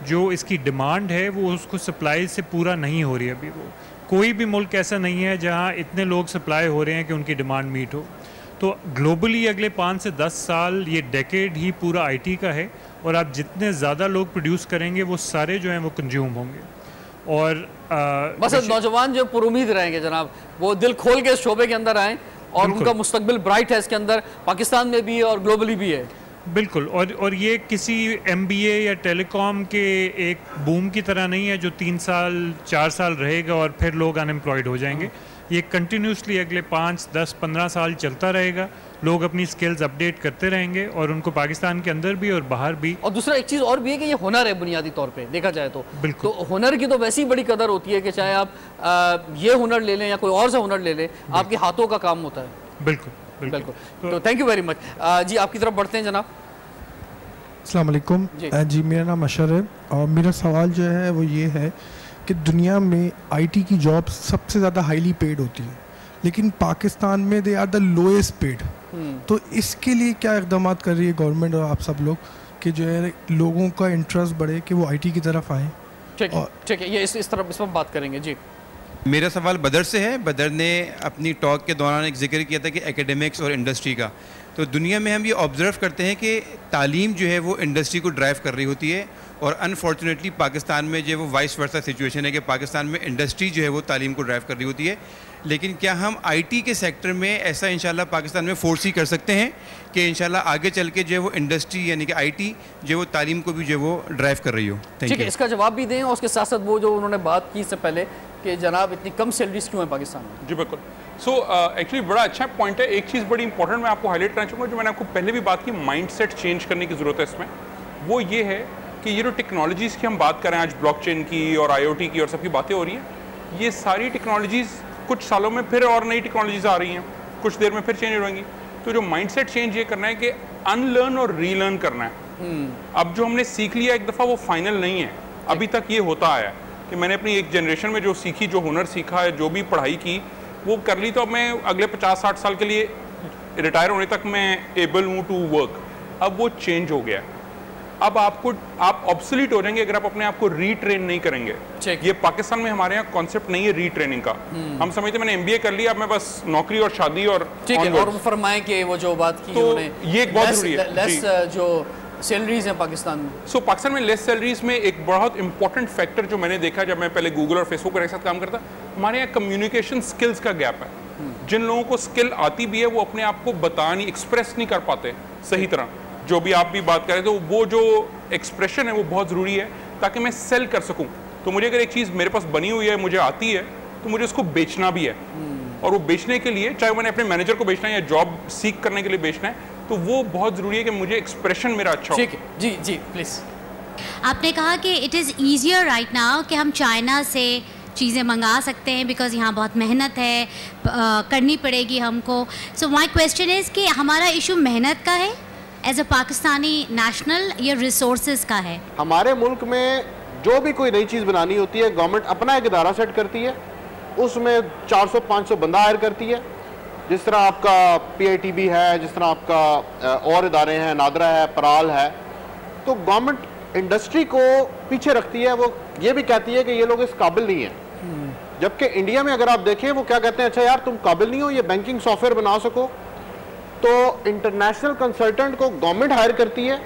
जो इसकी डिमांड है वो उसको सप्लाई से पूरा नहीं हो रही है अभी। वो कोई भी मुल्क ऐसा नहीं है जहाँ इतने लोग सप्लाई हो रहे हैं कि उनकी डिमांड मीट हो। तो ग्लोबली अगले 5 से 10 साल ये डेकेड ही पूरा आईटी का है, और आप जितने ज़्यादा लोग प्रोड्यूस करेंगे वो सारे जो हैं वो कंज्यूम होंगे। और बस नौजवान जो पुरुमीद रहेंगे जनाब, वो दिल खोल के इस शोबे के अंदर आएँ, और उनका मुस्तकबिल ब्राइट है इसके अंदर, पाकिस्तान में भी है और ग्लोबली भी है। बिल्कुल। और ये किसी MBA या टेलीकॉम के एक बूम की तरह नहीं है जो 3 साल 4 साल रहेगा और फिर लोग अनएम्प्लॉयड हो जाएंगे। ये कंटिन्यूसली अगले 5, 10, 15 साल चलता रहेगा। लोग अपनी स्किल्स अपडेट करते रहेंगे, और उनको पाकिस्तान के अंदर भी और बाहर भी। और दूसरा एक चीज़ और भी है कि ये हुनर है बुनियादी तौर पे देखा जाए तो। बिल्कुल। तो हुनर की तो वैसे ही बड़ी कदर होती है कि चाहे आप ये हुनर ले लें या कोई और सा हुनर ले लें, आपके हाथों का काम होता है। बिल्कुल बिल्कुल। तो थैंक यू वेरी मच जी। आपकी तरफ बढ़ते हैं जनाब। अस्सलाम वालेकुम जी, मेरा नाम अशर है, और मेरा सवाल जो है वो ये है कि दुनिया में आईटी की जॉब सबसे ज़्यादा हाईली पेड होती है, लेकिन पाकिस्तान में they are the lowest paid. तो इसके लिए क्या इक़दाम कर रही है गवर्नमेंट और आप सब लोग कि जो है लोगों का इंटरेस्ट बढ़े कि वो आईटी की तरफ आएँ? ठीक है, ये इस तरफ इस पर बात करेंगे जी। मेरा सवाल बदर से है। बदर ने अपनी टॉक के दौरान एक जिक्र किया था कि एकेडमिक्स और इंडस्ट्री का, तो दुनिया में हम ये ऑब्ज़र्व करते हैं कि तालीम जो है वो इंडस्ट्री को ड्राइव कर रही होती है, और अनफॉर्चुनेटली पाकिस्तान में जो है वो वाइस वर्सा सिचुएशन है कि पाकिस्तान में इंडस्ट्री जो है वो तालीम को ड्राइव कर रही होती है। लेकिन क्या हम आईटी के सेक्टर में ऐसा इंशाल्लाह पाकिस्तान में फोर्स ही कर सकते हैं कि इंशाल्लाह आगे चल के जो है वो इंडस्ट्री यानी कि आईटी जो है वो तालीम को भी जो है वो ड्राइव कर रही हो? ठीक है, इसका जवाब भी दें, और उसके साथ साथ वो जो उन्होंने बात की इससे पहले कि जनाब इतनी कम सैलरीज क्यों है पाकिस्तान में? जी बिल्कुल। सो एक्चुअली बड़ा अच्छा पॉइंट है। एक चीज़ बड़ी इंपॉर्टेंट मैं आपको हाईलाइट करना चाहूँगा, जो मैंने आपको पहले भी बात की, माइंडसेट चेंज करने की ज़रूरत है इसमें। वो ये है कि ये जो टेक्नोलॉजीज़ की हम बात करें आज, ब्लॉकचेन की और IoT की और सबकी बातें हो रही हैं, ये सारी टेक्नोलॉजीज़ कुछ सालों में फिर और नई टेक्नोलॉजीज़ आ रही हैं, कुछ देर में फिर चेंज हो जाएंगी। तो जो माइंडसेट चेंज ये करना है कि अनलर्न और रीलर्न करना है। अब जो हमने सीख लिया एक दफ़ा वो फाइनल नहीं है। अभी तक ये होता आया कि मैंने अपनी एक जनरेशन में जो सीखी, जो हुनर सीखा है, जो भी पढ़ाई की वो कर ली, तो अब मैं अगले 50-60 साल के लिए रिटायर होने तक मैं एबल हूँ टू वर्क। अब वो चेंज हो गया। अब आप ऑब्सोलीट हो जाएंगे अगर आप अपने आप को रीट्रेन नहीं करेंगे। ये पाकिस्तान में हमारे यहाँ कॉन्सेप्ट नहीं है रीट्रेनिंग का। हम समझते मैंने MBA कर लिया, अब मैं बस नौकरी और शादी और ठीक है। और फरमाएं कि वो जो बात की तो उन्होंने, ये एक बहुत जरूरी है। लेस जो सैलरीज हैं पाकिस्तान में। पाकिस्तान में लेस सैलरीज में एक बहुत इंपॉर्टेंट फैक्टर जो मैंने देखा जब मैं पहले गूगल और फेसबुक पर एक साथ काम करता, हमारे यहाँ कम्युनिकेशन स्किल्स का गैप है। जिन लोगों को स्किल आती भी है वो अपने आप को बता नहीं, एक्सप्रेस नहीं कर पाते सही तरह। जो भी आप भी बात करें तो वो जो एक्सप्रेशन है वो बहुत ज़रूरी है ताकि मैं सेल कर सकूं। तो मुझे अगर एक चीज़ मेरे पास बनी हुई है, मुझे आती है, तो मुझे उसको बेचना भी है। और वो बेचने के लिए, चाहे मैंने अपने मैनेजर को बेचना है या जॉब सीख करने के लिए बेचना है, तो वो बहुत ज़रूरी है कि मुझे एक्सप्रेशन मेरा अच्छा हो। ठीक है जी जी प्लीज़। आपने कहा कि it is easier right now कि हम चाइना से चीज़ें मंगा सकते हैं बिकॉज यहाँ बहुत मेहनत है, करनी पड़ेगी हमको। सो माई क्वेश्चन इज़ कि हमारा इशू मेहनत का है एज अ पाकिस्तानी नेशनल या रिसोर्सेज का है? हमारे मुल्क में जो भी कोई नई चीज़ बनानी होती है, गवर्नमेंट अपना एक इदारा सेट करती है, उसमें 400-500 बंदा हायर करती है, जिस तरह आपका PITB है, जिस तरह आपका और इदारे हैं, नादरा है, पराल है। तो गवर्नमेंट इंडस्ट्री को पीछे रखती है, वो ये भी कहती है कि ये लोग इस काबिल नहीं है। जबकि इंडिया में अगर आप देखें, वो क्या कहते हैं, अच्छा यार तुम काबिल नहीं हो ये बैंकिंग सॉफ्टवेयर बना सको, तो इंटरनेशनल कंसल्टेंट को गवर्नमेंट हायर करती है,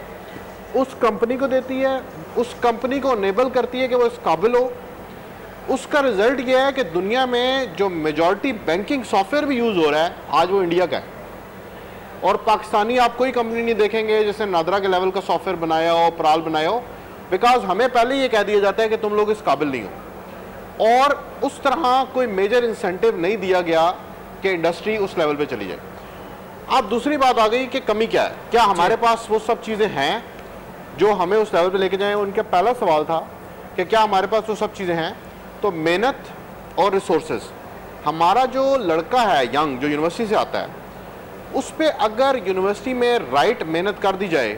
उस कंपनी को देती है, उस कंपनी को इनेबल करती है कि वो इस काबिल हो। उसका रिजल्ट ये है कि दुनिया में जो मेजॉरिटी बैंकिंग सॉफ्टवेयर भी यूज़ हो रहा है आज वो इंडिया का है, और पाकिस्तानी आप कोई कंपनी नहीं देखेंगे जिसने नादरा के लेवल का सॉफ्टवेयर बनाया हो, पराल बनाया हो, बिकॉज हमें पहले ये कह दिया जाता है कि तुम लोग इस काबिल नहीं हो, और उस तरह कोई मेजर इंसेंटिव नहीं दिया गया कि इंडस्ट्री उस लेवल पे चली जाए। अब दूसरी बात आ गई कि कमी क्या है, क्या हमारे पास वो सब चीज़ें हैं जो हमें उस लेवल पे लेके जाएं। उनका पहला सवाल था कि क्या हमारे पास वो सब चीज़ें हैं, तो मेहनत और रिसोर्सेज। हमारा जो लड़का है यंग जो यूनिवर्सिटी से आता है, उस पर अगर यूनिवर्सिटी में राइट मेहनत कर दी जाए,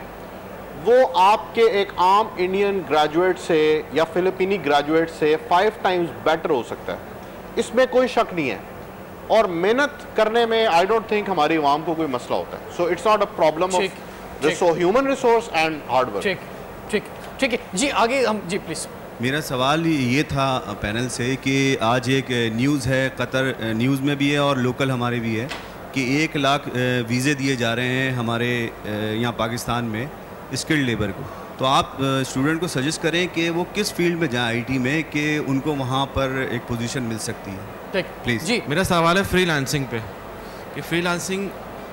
वो आपके एक आम इंडियन ग्रेजुएट से या फिलिपीनी ग्रेजुएट से 5 टाइम्स बेटर हो सकता है, इसमें कोई शक नहीं है। और मेहनत करने में आई डोंट थिंक हमारी आवाम को कोई मसला होता है। So it's not a problem of human resource and hard work. ठीक है जी, आगे हम जी प्लीज। मेरा सवाल ये था पैनल से कि आज एक न्यूज़ है, कतर न्यूज़ में भी है और लोकल हमारे भी है, कि 1 लाख वीज़े दिए जा रहे हैं हमारे यहाँ पाकिस्तान में स्किल्ड लेबर को। तो आप स्टूडेंट को सजेस्ट करें कि वो किस फील्ड में जाएं आईटी में कि उनको वहाँ पर एक पोजीशन मिल सकती है, प्लीज़ जी। मेरा सवाल है फ्रीलांसिंग पे, कि फ्रीलांसिंग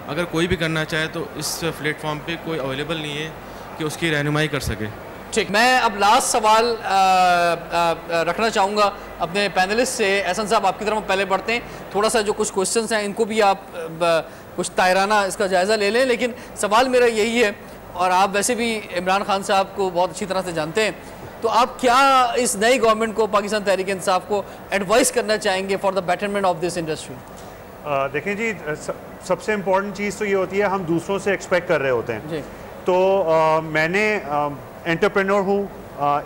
अगर कोई भी करना चाहे तो इस प्लेटफॉर्म पे कोई अवेलेबल नहीं है कि उसकी रहनुमाई कर सके। ठीक, मैं अब लास्ट सवाल रखना चाहूँगा अपने पैनलिस्ट से। एहसन साहब, आपकी तरफ पहले बढ़ते हैं, थोड़ा सा जो कुछ क्वेश्चंस हैं इनको भी आप कुछ तायराना इसका जायज़ा ले लें। लेकिन सवाल मेरा यही है, और आप वैसे भी इमरान खान साहब को बहुत अच्छी तरह से जानते हैं, तो आप क्या इस नई गवर्नमेंट को, पाकिस्तान तहरीक इंसाफ को एडवाइस करना चाहेंगे for the betterment of this industry? देखें जी, सबसे इम्पॉर्टेंट चीज़ तो ये होती है हम दूसरों से एक्सपेक्ट कर रहे होते हैं जी। तो मैंने एंटरप्रेन्योर हूँ,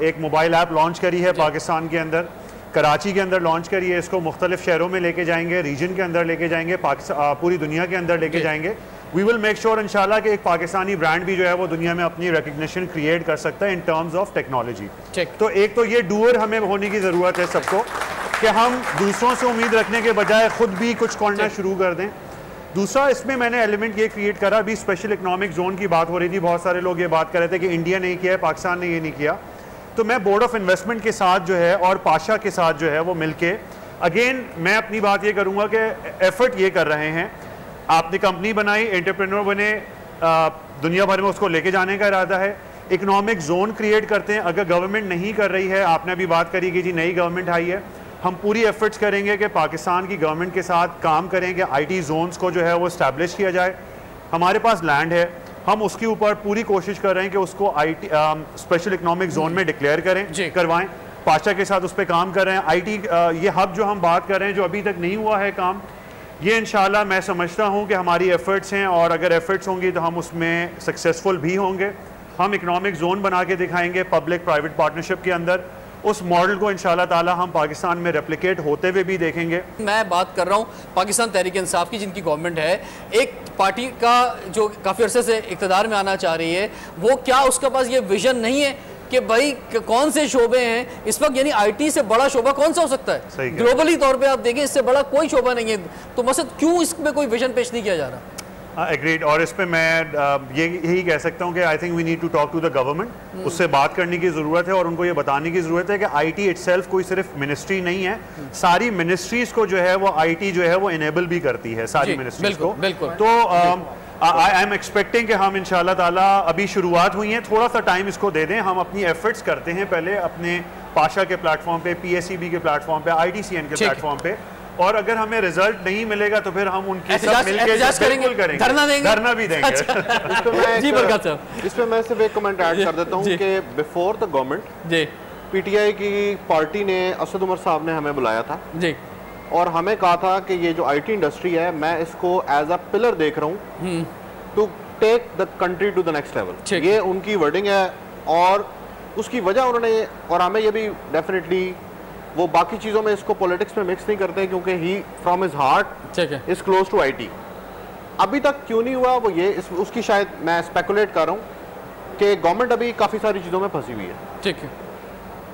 एक मोबाइल ऐप लॉन्च करी है पाकिस्तान के अंदर, कराची के अंदर लॉन्च करी है, इसको मुख्तलिफ शहरों में लेके जाएंगे, रीजन के अंदर लेके जाएंगे, पूरी दुनिया के अंदर लेके जाएंगे। वी विल मेक श्योर इंशाल्लाह कि एक पाकिस्तानी ब्रांड भी जो है वो दुनिया में अपनी रिकग्निशन क्रिएट कर सकता है इन टर्म्स ऑफ टेक्नोलॉजी। तो एक तो ये डूअर हमें होने की ज़रूरत है सबको, कि हम दूसरों से उम्मीद रखने के बजाय खुद भी कुछ करना शुरू कर दें। दूसरा, इसमें मैंने एलिमेंट ये क्रिएट करा, अभी स्पेशल इकोनॉमिक जोन की बात हो रही थी, बहुत सारे लोग ये बात कर रहे थे कि इंडिया ने किया है, पाकिस्तान ने ये नहीं किया। तो मैं बोर्ड ऑफ इन्वेस्टमेंट के साथ जो है और पाशा के साथ जो है वो मिलके, अगेन मैं अपनी बात ये करूँगा कि एफर्ट ये कर रहे हैं, आपने कंपनी बनाई, एंटरप्रेन्योर बने, दुनिया भर में उसको लेके जाने का इरादा है, इकोनॉमिक जोन क्रिएट करते हैं। अगर गवर्नमेंट नहीं कर रही है, आपने अभी बात करी कि जी नई गवर्नमेंट आई है, हम पूरी एफर्ट्स करेंगे कि पाकिस्तान की गवर्नमेंट के साथ काम करें कि आईटी जोन्स को जो है वो इस्टेब्लिश किया जाए। हमारे पास लैंड है, हम उसके ऊपर पूरी कोशिश कर रहे हैं कि उसको आईटी स्पेशल इकोनॉमिक जोन में डिक्लेयर करें, करवाएं। पाशा के साथ उस पर काम कर रहे हैं। आईटी ये हब जो हम बात कर रहे हैं, जो अभी तक नहीं हुआ है काम, ये इंशाल्लाह मैं समझता हूँ कि हमारी एफर्ट्स हैं, और अगर एफर्ट्स होंगी तो हम उसमें सक्सेसफुल भी होंगे। हम इकोनॉमिक जोन बना के दिखाएंगे पब्लिक प्राइवेट पार्टनरशिप के अंदर, उस मॉडल को इंशाल्लाह ताला हम पाकिस्तान में रेप्लिकेट होते हुए भी देखेंगे। मैं बात कर रहा हूँ पाकिस्तान तहरीक इंसाफ की, जिनकी गवर्नमेंट है, एक पार्टी का जो काफ़ी अर्से से इक़्तिदार में आना चाह रही है, वो क्या उसके पास ये विजन नहीं है कि भाई कौन से शोबे हैं इस वक्त, यानी आईटी से बड़ा शोबा कौन सा हो सकता है? ग्लोबली तौर पे आप देखें, इससे बड़ा कोई शोबा नहीं है, तो मकसद क्यों इसमें कोई विजन पेश नहीं किया जा रहा? एग्रीड। और इस पे मैं यही कह सकता हूँ कि I think we need to talk to the government, उससे बात करने की ज़रूरत है और उनको ये बताने की ज़रूरत है कि आईटी इटसेल्फ कोई सिर्फ मिनिस्ट्री नहीं है, सारी मिनिस्ट्रीज़ को जो है वो आईटी जो है वो इनेबल भी करती है, सारी मिनिस्ट्रीज़ को। तो आई एम एक्सपेक्टिंग कि हम इंशाल्लाह ताला, अभी शुरुआत हुई है, थोड़ा सा टाइम इसको दे दें, हम अपनी एफर्ट्स करते हैं पहले अपने पाशा के प्लेटफॉर्म पे, पीएसईबी के प्लेटफॉर्म पे, आईटीसीएन के प्लेटफॉर्म पे, और अगर हमें रिजल्ट नहीं मिलेगा तो फिर हम उनके साथ मिलकर करेंगे, धरना भी देंगे। इस पे मैं सिर्फ एक कमेंट ऐड कर देता हूँ कि बिफोर द गवर्नमेंट पीटीआई की पार्टी ने, असद उमर साहब ने हमें बुलाया था जी, और हमें कहा था कि ये जो आईटी इंडस्ट्री है, मैं इसको एज अ पिलर देख रहा हूँ to take the country to the next level. ये उनकी वर्डिंग है, और उसकी वजह उन्होंने, और हमें ये भी डेफिनेटली वो बाकी चीज़ों में इसको पॉलिटिक्स में मिक्स नहीं करते क्योंकि he from his heart is close to IT. अभी तक क्यों नहीं हुआ वो ये उसकी शायद मैं स्पेकुलेट कर रहा हूँ कि गवर्नमेंट अभी काफ़ी सारी चीज़ों में फंसी हुई है। ठीक है,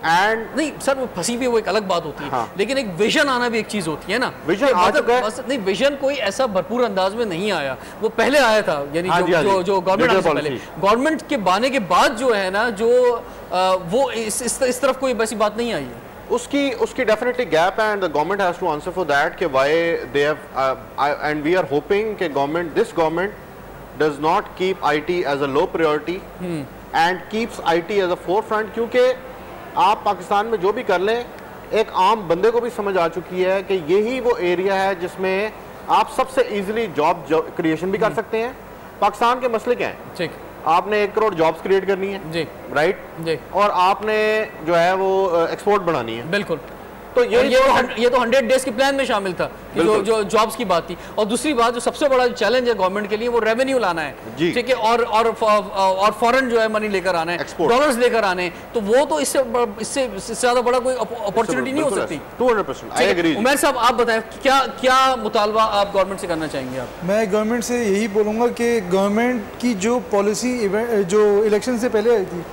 एंड नहीं सर, वो फंसी भी वो एक अलग बात होती है। हाँ। लेकिन एक विजन आना भी एक चीज होती है ना। विजन आ चुका है। नहीं, विजन कोई ऐसा भरपूर अंदाज में नहीं आया, वो पहले आया था, यानी जो गवर्नमेंट आने से पहले, गवर्नमेंट के बाने के बाद जो है ना, जो वो इस तरफ कोई वैसी बात नहीं आई है। उसकी डेफिनेटली गैप है and the government has to answer for that कि why they have and we are hoping कि this government does not keep IT as a low priority and keeps IT as a forefront. क्योंकि आप पाकिस्तान में जो भी कर लें, एक आम बंदे को भी समझ आ चुकी है कि यही वो एरिया है जिसमें आप सबसे इजीली जॉब क्रिएशन भी कर सकते हैं। पाकिस्तान के मसले क्या हैं? ठीक, आपने 1 करोड़ जॉब्स क्रिएट करनी है जी, राइट जी, और आपने जो है वो एक्सपोर्ट बढ़ानी है। बिल्कुल, तो ये तो 100 डेज के प्लान में शामिल था, जो जॉब्स की बात थी। और दूसरी बात, जो सबसे बड़ा चैलेंज है गवर्नमेंट के लिए, वो रेवेन्यू लाना है, ठीक है, और फॉरेन जो है मनी लेकर आना है, डॉलर्स लेकर आने हैं। तो वो तो इससे ज्यादा बड़ा कोई अपॉर्चुनिटी नहीं हो सकती। 200% आई एग्री। उमर साहब, आप बताएं क्या मुतालबा आप गवर्नमेंट से करना चाहेंगे? आप? मैं गवर्नमेंट से यही बोलूँगा कि गवर्नमेंट की जो पॉलिसी जो इलेक्शन से पहले आई थी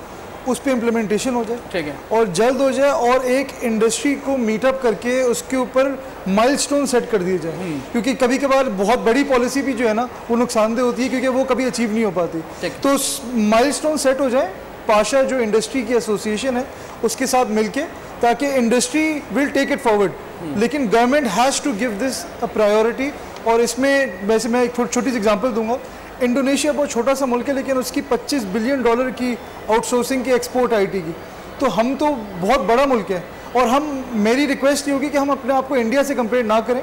उस पे इम्प्लीमेंटेशन हो जाए, ठीक है, और जल्द हो जाए, और एक इंडस्ट्री को मीटअप करके उसके ऊपर माइलस्टोन सेट कर दिए जाए। क्योंकि कभी कभार बहुत बड़ी पॉलिसी भी जो है ना वो नुकसानदेह होती है क्योंकि वो कभी अचीव नहीं हो पाती। तो माइलस्टोन सेट हो जाए, पाशा जो इंडस्ट्री की एसोसिएशन है उसके साथ मिलके, ताकि industry will take it forward. लेकिन government has to give this a priority. और इसमें वैसे मैं एक छोटी सी एग्जांपल दूंगा। इंडोनेशिया बहुत छोटा सा मुल्क है, लेकिन उसकी $25 बिलियन की आउटसोर्सिंग की एक्सपोर्ट आईटी की। तो हम तो बहुत बड़ा मुल्क है, और मेरी रिक्वेस्ट ये होगी कि हम अपने आप को इंडिया से कंपेयर ना करें,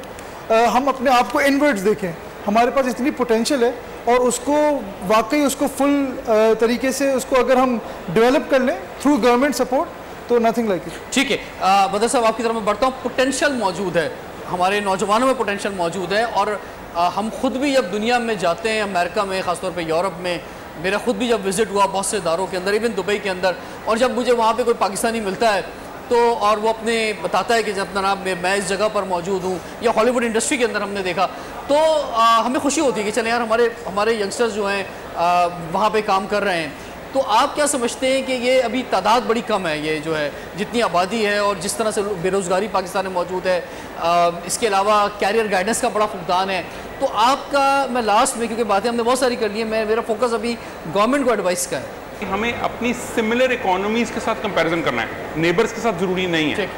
हम अपने आप को इनवर्ड्स देखें। हमारे पास इतनी पोटेंशियल है, और उसको वाकई उसको फुल तरीके से उसको अगर हम डेवलप कर लें थ्रू गवर्नमेंट सपोर्ट, तो नथिंग लाइक इट। ठीक है, बदर साहब आपकी तरफ मैं बढ़ता हूँ। पोटेंशियल मौजूद है, हमारे नौजवानों में पोटेंशियल मौजूद है, और हम खुद भी जब दुनिया में जाते हैं, अमेरिका में, ख़ासतौर पे यूरोप में, मेरा खुद भी जब विज़िट हुआ बहुत से इदारों के अंदर, इवन दुबई के अंदर, और जब मुझे वहाँ पे कोई पाकिस्तानी मिलता है तो, और वो अपने बताता है कि जब जनाब मैं इस जगह पर मौजूद हूँ, या हॉलीवुड इंडस्ट्री के अंदर हमने देखा, तो हमें खुशी होती है कि चले यार हमारे यंगस्टर्स जो हैं वहाँ पर काम कर रहे हैं। तो आप क्या समझते हैं कि ये अभी तादाद बड़ी कम है, ये जो है जितनी आबादी है और जिस तरह से बेरोज़गारी पाकिस्तान में मौजूद है, इसके अलावा कैरियर गाइडेंस का बड़ा फुकदान है, तो आपका, मैं लास्ट में, क्योंकि बातें हमने बहुत सारी कर ली हैं, मेरा फोकस अभी गवर्नमेंट को एडवाइस का है। हमें अपनी सिमिलर इकोनॉमीज़ के साथ कंपैरिजन करना है, नेबर्स के साथ ज़रूरी नहीं है।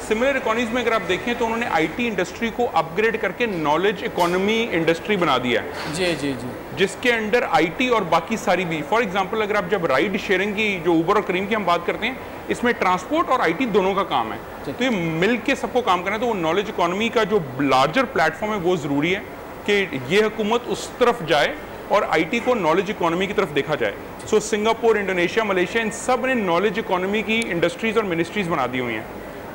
सिमिलर इकोनॉमीज में अगर आप देखें तो उन्होंने आईटी इंडस्ट्री को अपग्रेड करके नॉलेज इकोनॉमी इंडस्ट्री बना दिया है। जी जी जी, जिसके अंडर आईटी और बाकी सारी भी, फॉर एग्जांपल अगर आप जब राइड शेयरिंग की, जो उबर और करीम की हम बात करते हैं, इसमें ट्रांसपोर्ट और आईटी दोनों का काम है, तो ये मिल के सबको काम करना है। तो वो नॉलेज इकोनॉमी का जो लार्जर प्लेटफॉर्म है वो ज़रूरी है कि ये हुकूमत उस तरफ जाए और आईटी को नॉलेज इकोनॉमी की तरफ देखा जाए। सो सिंगापुर, इंडोनेशिया, मलेशिया, इन सब ने नॉलेज इकोनॉमी की इंडस्ट्रीज और मिनिस्ट्रीज बना दी हुई हैं,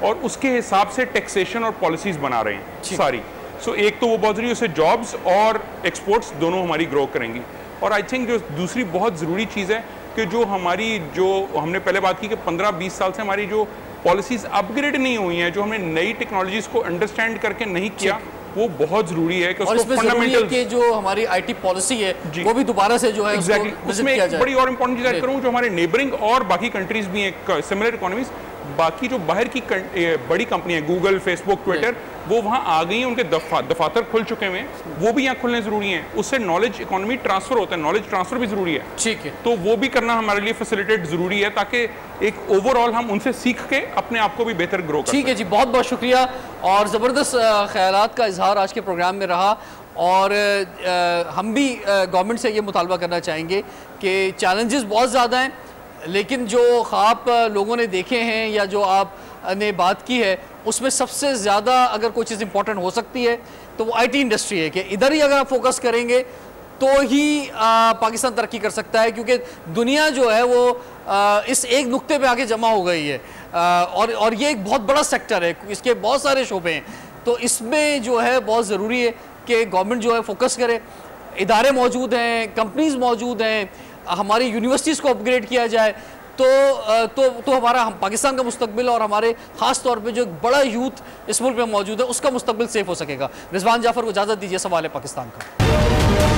और उसके हिसाब से टैक्सेशन और पॉलिसीज बना रहे हैं सारी। सो एक तो वो बहुत जरूरी, उससे जॉब्स और एक्सपोर्ट्स दोनों हमारी ग्रो करेंगी। और आई थिंक जो दूसरी बहुत ज़रूरी चीज़ है कि जो हमने पहले बात की कि 15-20 साल से हमारी जो पॉलिसीज़ अपग्रेड नहीं हुई हैं, जो हमने नई टेक्नोलॉजीज़ को अंडरस्टैंड करके नहीं किया, वो बहुत जरूरी है कि उसको फंडामेंटल के जो हमारी आईटी पॉलिसी है वो भी दोबारा से जो है उसमें एक बड़ी और इंपॉर्टेंट चीज़ ऐड करूँ, जो हमारे नेबरिंग और बाकी कंट्रीज भी हैं सिमिलर इकोनॉमीज, बाकी जो बाहर की बड़ी कंपनियां, गूगल, फेसबुक, ट्विटर, वो वहाँ आ गई हैं, उनके दफातर खुल चुके हैं, वो भी यहाँ खुलने ज़रूरी हैं। उससे नॉलेज इकोनॉमी ट्रांसफ़र होता है, नॉलेज ट्रांसफ़र भी ज़रूरी है। ठीक है, तो वो भी करना हमारे लिए फैसिलिटेट ज़रूरी है, ताकि एक ओवरऑल हम उनसे सीख के अपने आप को भी बेहतर ग्रो कर। ठीक है जी, बहुत बहुत शुक्रिया, और ज़बरदस्त ख्यालात का इजहार आज के प्रोग्राम में रहा। और हम भी गवर्नमेंट से ये मुतालबा करना चाहेंगे कि चैलेंजेस बहुत ज़्यादा हैं, लेकिन जो ख्वाब लोगों ने देखे हैं या जो आपने बात की है, उसमें सबसे ज़्यादा अगर कोई चीज़ इंपॉर्टेंट हो सकती है तो वो आईटी इंडस्ट्री है, कि इधर ही अगर आप फोकस करेंगे तो ही पाकिस्तान तरक्की कर सकता है, क्योंकि दुनिया जो है वो इस एक नुक्ते पे आके जमा हो गई है, और ये एक बहुत बड़ा सेक्टर है, इसके बहुत सारे शोबे हैं। तो इसमें जो है बहुत ज़रूरी है कि गवर्नमेंट जो है फोकस करे, इदारे मौजूद हैं, कंपनीज़ मौजूद हैं, हमारी यूनिवर्सिटीज़ को अपग्रेड किया जाए, तो हमारा पाकिस्तान का मुस्तकबिल और हमारे ख़ास तौर पे जो एक बड़ा यूथ इस मुल्क में मौजूद है उसका मुस्तकबिल सेफ हो सकेगा। रिजवान जाफ़र को इजाज़त दीजिए, सवाल है पाकिस्तान का।